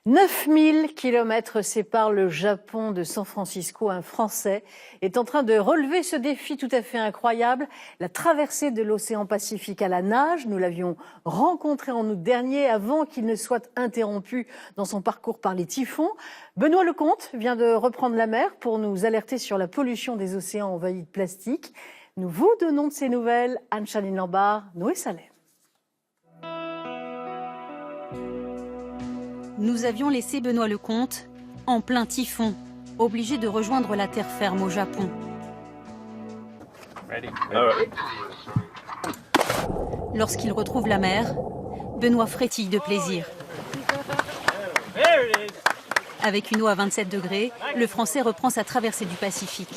9000 kilomètres séparent le Japon de San Francisco. Un Français est en train de relever ce défi tout à fait incroyable, la traversée de l'océan Pacifique à la nage. Nous l'avions rencontré en août dernier avant qu'il ne soit interrompu dans son parcours par les typhons. Benoît Lecomte vient de reprendre la mer pour nous alerter sur la pollution des océans envahis de plastique. Nous vous donnons de ces nouvelles, Anne-Chaline Lambard, Noé Salem. Nous avions laissé Benoît Lecomte en plein typhon, obligé de rejoindre la terre ferme au Japon. Lorsqu'il retrouve la mer, Benoît frétille de plaisir. Avec une eau à 27 degrés, le Français reprend sa traversée du Pacifique.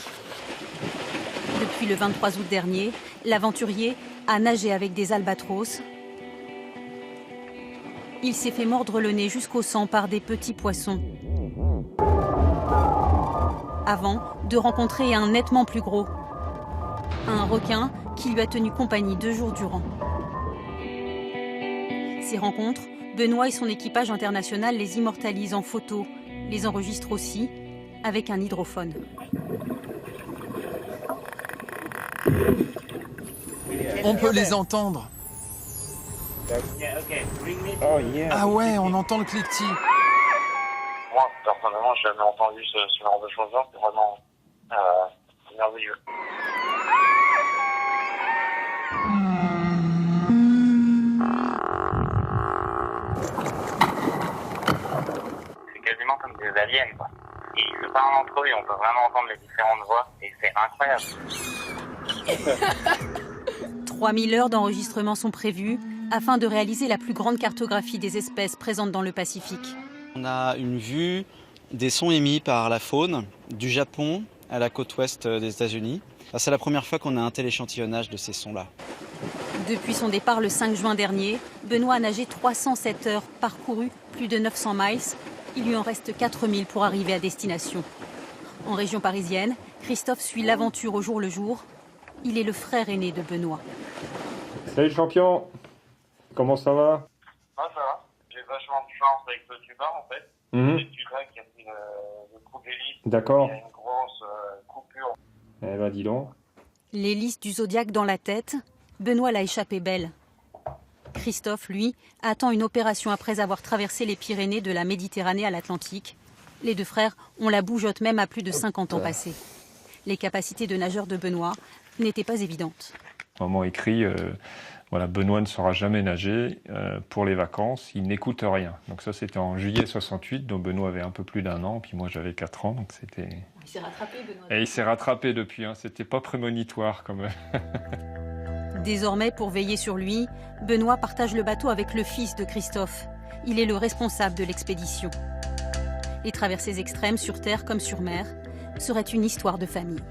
Depuis le 23 août dernier, l'aventurier a nagé avec des albatros. Il s'est fait mordre le nez jusqu'au sang par des petits poissons. Avant de rencontrer un nettement plus gros. Un requin qui lui a tenu compagnie 2 jours durant. Ces rencontres, Benoît et son équipage international les immortalisent en photo, les enregistrent aussi avec un hydrophone. On peut les entendre. Ah ouais, on entend le cliquetis. Moi, personnellement, j'ai jamais entendu ce genre de choses-là. C'est vraiment merveilleux. C'est quasiment comme des aliens, quoi. Ils se parlent entre eux et on peut vraiment entendre les différentes voix. Et c'est incroyable. 3000 heures d'enregistrement sont prévues afin de réaliser la plus grande cartographie des espèces présentes dans le Pacifique. On a une vue des sons émis par la faune du Japon à la côte ouest des États-Unis. C'est la première fois qu'on a un tel échantillonnage de ces sons-là. Depuis son départ le 5 juin dernier, Benoît a nagé 307 heures, parcouru plus de 900 miles. Il lui en reste 4000 pour arriver à destination. En région parisienne, Christophe suit l'aventure au jour le jour. Il est le frère aîné de Benoît. Salut champion, comment ça va? Ah, ça va. J'ai vachement de chance avec ce tuba en fait. C'est le tuba qui a pris le coup d'hélice. D'accord. Il y a une grosse coupure. Eh ben dis donc. L'hélice du Zodiac dans la tête, Benoît l'a échappé belle. Christophe, lui, attend une opération après avoir traversé les Pyrénées de la Méditerranée à l'Atlantique. Les 2 frères ont la bougeotte même à plus de 50 ans passés. Les capacités de nageur de Benoît n'étaient pas évidentes. Maman écrit, voilà, Benoît ne saura jamais nager pour les vacances, il n'écoute rien. Donc ça c'était en juillet 68, donc Benoît avait un peu plus d'1 an, puis moi j'avais 4 ans, donc c'était... Il s'est rattrapé, Benoît. Et il s'est rattrapé depuis, hein. C'était pas prémonitoire quand même. Désormais, pour veiller sur lui, Benoît partage le bateau avec le fils de Christophe. Il est le responsable de l'expédition. Les traversées extrêmes sur terre comme sur mer seraient une histoire de famille.